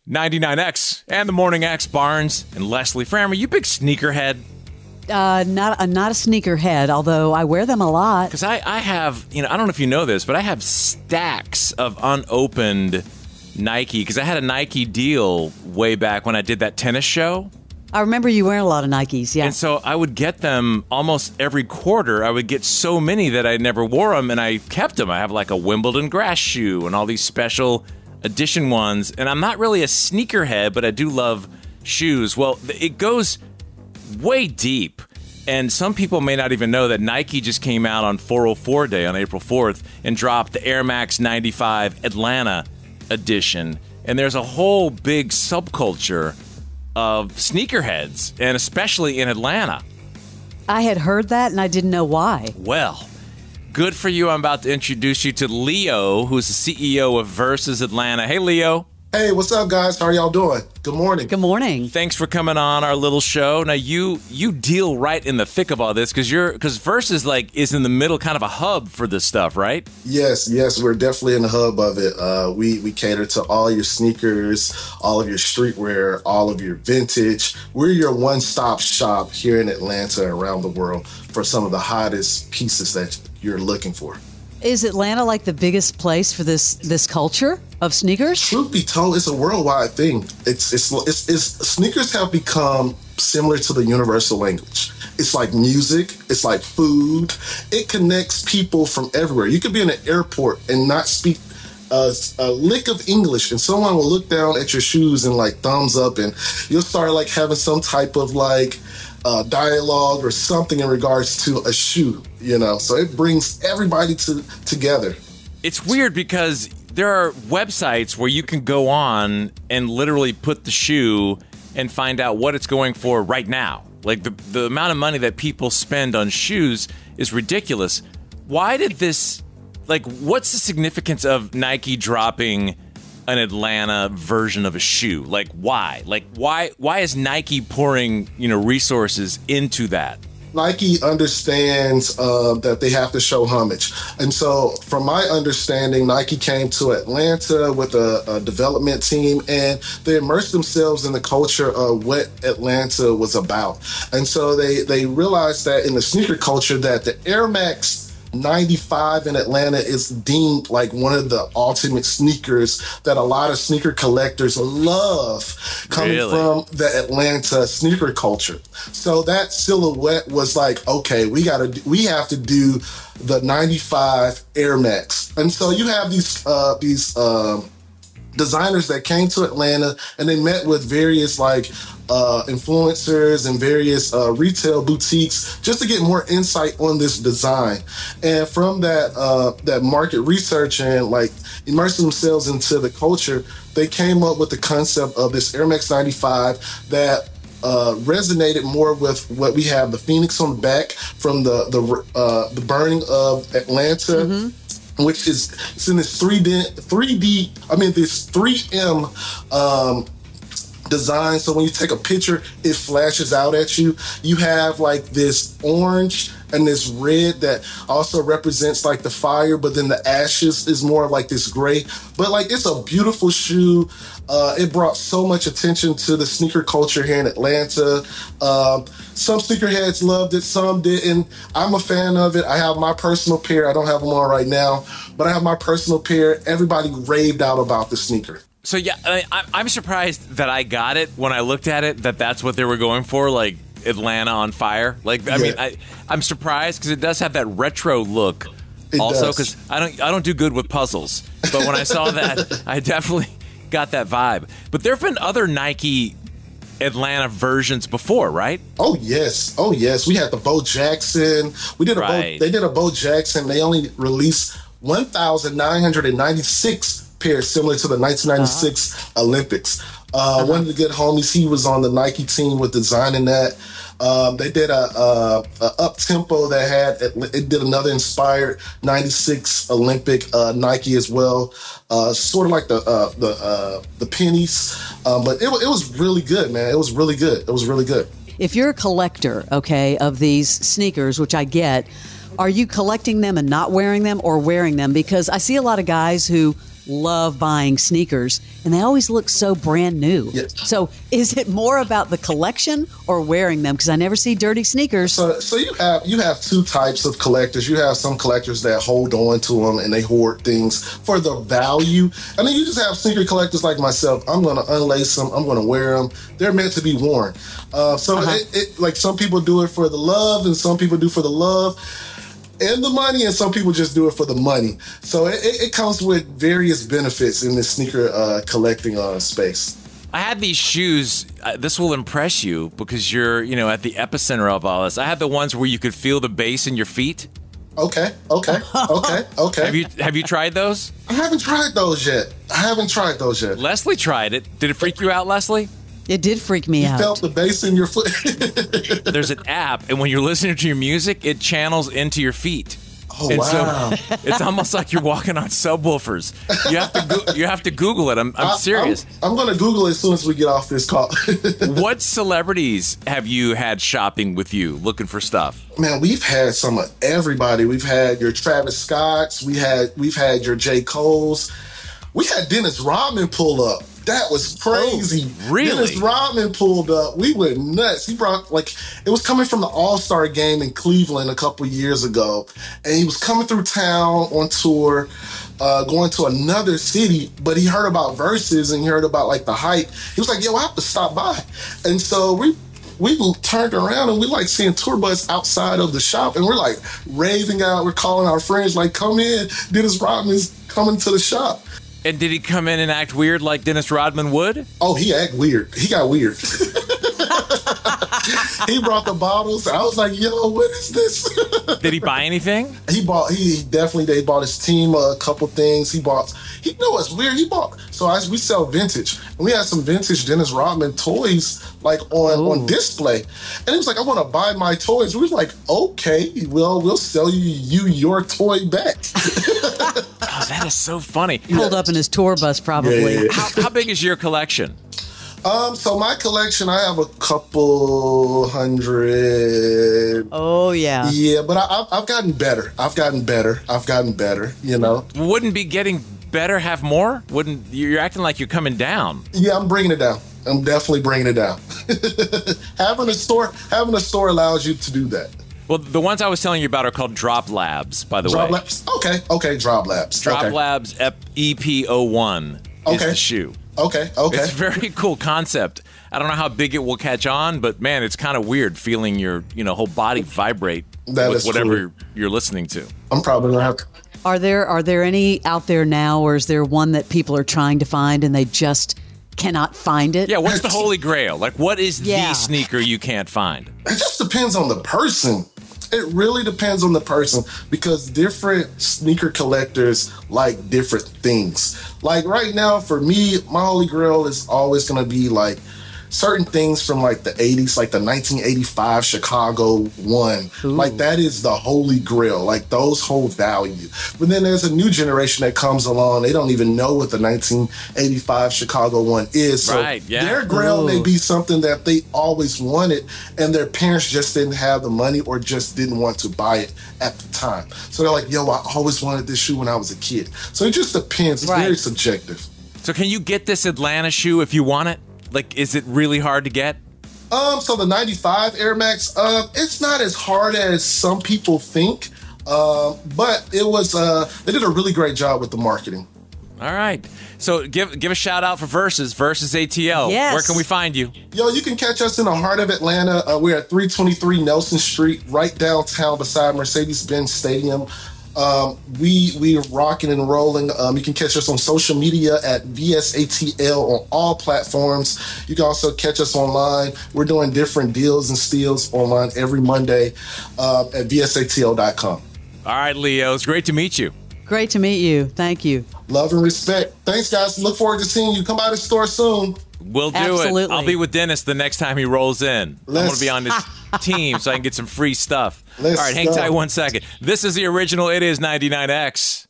99X and the Morning X, Barnes and Leslie. Fram, are you a big sneakerhead? Not a sneakerhead, although I wear them a lot. Because I have, I don't know if you know this, but I have stacks of unopened Nike, because I had a Nike deal way back when I did that tennis show. I remember you wearing a lot of Nikes, yeah. And so I would get them almost every quarter. I would get so many that I never wore them, and I kept them. I have like a Wimbledon grass shoe and all these special edition ones. And I'm not really a sneakerhead, but I do love shoes. Well, it goes way deep. And some people may not even know that Nike just came out on 404 Day on April 4th and dropped the Air Max 95 Atlanta edition. And there's a whole big subculture of sneakerheads, and especially in Atlanta. I had heard that, and I didn't know why. Well, good for you. I'm about to introduce you to Leo, who's the CEO of Versus Atlanta. Hey, Leo. Hey, what's up, guys? How are y'all doing? Good morning. Good morning. Thanks for coming on our little show. Now, you deal right in the thick of all this because Versus is in the middle, kind of a hub for this stuff, right? Yes, we're definitely in the hub of it. We cater to all your sneakers, all of your streetwear, all of your vintage. We're your one-stop shop here in Atlanta and around the world for some of the hottest pieces that you're looking for. Is Atlanta like the biggest place for this culture of sneakers? Truth be told, it's a worldwide thing. It's sneakers have become similar to the universal language. It's like music. It's like food. It connects people from everywhere. You could be in an airport and not speak a lick of English, and someone will look down at your shoes and thumbs up, and you'll start having some type of dialogue or something in regards to a shoe, so it brings everybody together. It's weird because there are websites where you can go on and literally put the shoe and find out what it's going for right now. The amount of money that people spend on shoes is ridiculous. Why did this, what's the significance of Nike dropping an Atlanta version of a shoe? Why? Why is Nike pouring, resources into that? Nike understands that they have to show homage. And so from my understanding, Nike came to Atlanta with a development team, and they immersed themselves in the culture of what Atlanta was about. And so they realized that in the sneaker culture that the Air Max 95 in Atlanta is deemed one of the ultimate sneakers that a lot of sneaker collectors love coming from the Atlanta sneaker culture. So that silhouette was okay, we have to do the 95 Air Max. And so you have these designers that came to Atlanta, and they met with various influencers and various retail boutiques just to get more insight on this design. And from that market research and immersing themselves into the culture, they came up with the concept of this Air Max 95 that resonated more with what we have, the Phoenix on the back from the burning of Atlanta. Mm-hmm. Which is it's in this 3M design. So when you take a picture, it flashes out at you. You have this orange and this red that also represents the fire, but then the ashes is more of this gray. But it's a beautiful shoe. It brought so much attention to the sneaker culture here in Atlanta. Some sneakerheads loved it, some didn't. I'm a fan of it. I have my personal pair. I don't have them on right now, but I have my personal pair. Everybody raved out about the sneaker. So yeah, I'm surprised that I got it when I looked at it, that's what they were going for, Atlanta on fire. I'm surprised because it does have that retro look. Also, because I don't do good with puzzles, but when I saw that, I definitely got that vibe. But there have been other Nike Atlanta versions before, right? Oh yes. We had the Bo Jackson. They did a Bo Jackson. They only released 1,996 pairs, similar to the 1996 Olympics. One of the good homies, he was on the Nike team with designing that. They did a up tempo that it did another inspired 96 Olympic Nike as well. Sort of like the pennies, but it was really good, man. It was really good. If you're a collector, of these sneakers, which I get, are you collecting them and not wearing them, or wearing them? Because I see a lot of guys who love buying sneakers, and they always look so brand new. Yes. So is it more about the collection or wearing them? Because I never see dirty sneakers. So you have two types of collectors. You have some collectors that hold on to them and they hoard things for the value, and then you just have sneaker collectors like myself. I'm going to unlace them. I'm going to wear them. They're meant to be worn. It like some people do it for the love, and some people do for the love and the money, and some people just do it for the money. So it comes with various benefits in the sneaker collecting space. I had these shoes. This will impress you because you're, at the epicenter of all this. I had the ones where you could feel the bass in your feet. Okay. Have you tried those? I haven't tried those yet. Leslie tried it. Did it freak you out, Leslie? It did freak me out. You felt the bass in your foot. There's an app, and when you're listening to your music, it channels into your feet. Oh, and wow. So it's almost like you're walking on subwoofers. You have to Google it. I'm serious. I'm going to Google it as soon as we get off this call. What celebrities have you had shopping with you, looking for stuff? Man, we've had some of everybody. We've had your Travis Scotts. We've had your J. Cole's. We had Dennis Rodman pull up. That was crazy. Oh, really? Dennis Rodman pulled up. We went nuts. He brought, it was coming from the All-Star game in Cleveland a couple years ago. And he was coming through town on tour, going to another city, but he heard about Versus and he heard about the hype. He was like, yo, I have to stop by. And so we turned around and we seeing tour bus outside of the shop, and we're raving out. We're calling our friends come in. Dennis Rodman's coming to the shop. And did he come in and act weird like Dennis Rodman would? Oh, he act weird. He got weird. He brought the bottles. I was like, yo, what is this? Did he buy anything? He bought his team a couple things. You know what's weird? We sell vintage. And we had some vintage Dennis Rodman toys on display. And he was like, I want to buy my toys. We was like, okay, well, we'll sell you your toy back. Oh, that is so funny. Pulled up in his tour bus, probably. Yeah. How big is your collection? So my collection, I have a couple hundred. Oh, yeah. Yeah, but I've gotten better. Wouldn't be getting better have more? You're acting like you're coming down. Yeah, I'm bringing it down. I'm definitely bringing it down. Having a store allows you to do that. Well, the ones I was telling you about are called Drop Labs, by the way. Drop Labs? Okay, Drop Labs. Drop Labs EP01 is the shoe. Okay. It's a very cool concept. I don't know how big it will catch on, but man, it's kind of weird feeling your whole body vibrate with whatever you're listening to. I'm probably gonna have to. Are there any out there now, or is there one that people are trying to find and they just cannot find it? Yeah, what's the holy grail? What is the sneaker you can't find? It just depends on the person. It really depends on the person, because different sneaker collectors like different things. Right now, for me, my holy grail is always going to be certain things from the 80s, the 1985 Chicago one. Ooh. That is the holy grail. Those hold value. But then there's a new generation that comes along. They don't even know what the 1985 Chicago one is. So right, yeah. Their grail may be something that they always wanted, and their parents just didn't have the money or just didn't want to buy it at the time. So they're like, yo, I always wanted this shoe when I was a kid. So it just depends. It's very subjective. So can you get this Atlanta shoe if you want it? Is it really hard to get? So the 95 Air Max, it's not as hard as some people think, but it was, they did a really great job with the marketing. All right. So give a shout out for Versus ATL. Yes. Where can we find you? Yo, you can catch us in the heart of Atlanta. We're at 323 Nelson Street, right downtown beside Mercedes-Benz Stadium. We're rocking and rolling. You can catch us on social media at VSATL on all platforms. You can also catch us online. We're doing different deals and steals online every Monday at VSATL.com. All right, Leo. It's great to meet you. Great to meet you. Thank you. Love and respect. Thanks, guys. Look forward to seeing you. Come by the store soon. We'll do Absolutely. it. I'll be with Dennis the next time he rolls in. I'm going to be on his team so I can get some free stuff. All right, hang tight 1 second. This is the original It Is 99X.